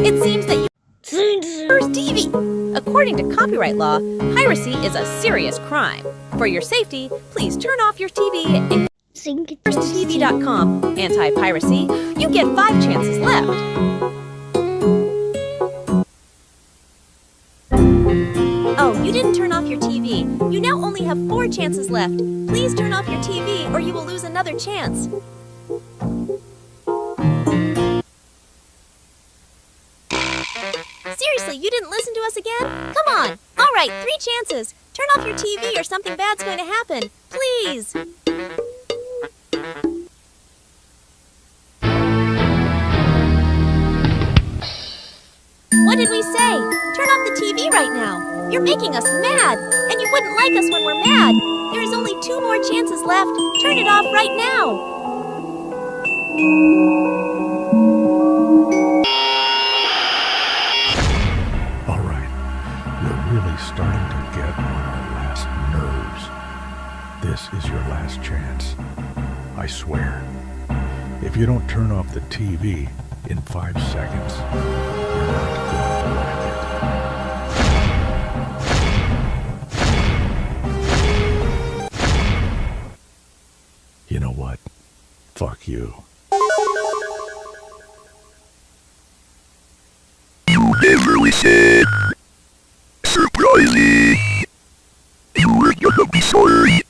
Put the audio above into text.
It seems that you first TV. According to copyright law, piracy is a serious crime. For your safety, please turn off your TV and firsttv.com. Anti-piracy, you get 5 chances left. Oh, you didn't turn off your TV. You now only have 4 chances left. Please turn off your TV or you will lose another chance. Seriously, you didn't listen to us again? Come on. All right, 3 chances. Turn off your TV or something bad's going to happen. Please. What did we say? Turn off the TV right now. You're making us mad, and you wouldn't like us when we're mad. There is only 2 more chances left. Turn it off right now. All right, we're really starting to get on our last nerves. This is your last chance. I swear. If you don't turn off the TV in 5 seconds, you're not going to like it. You know what? Fuck you. You never listen. Surprising. You were gonna be sorry.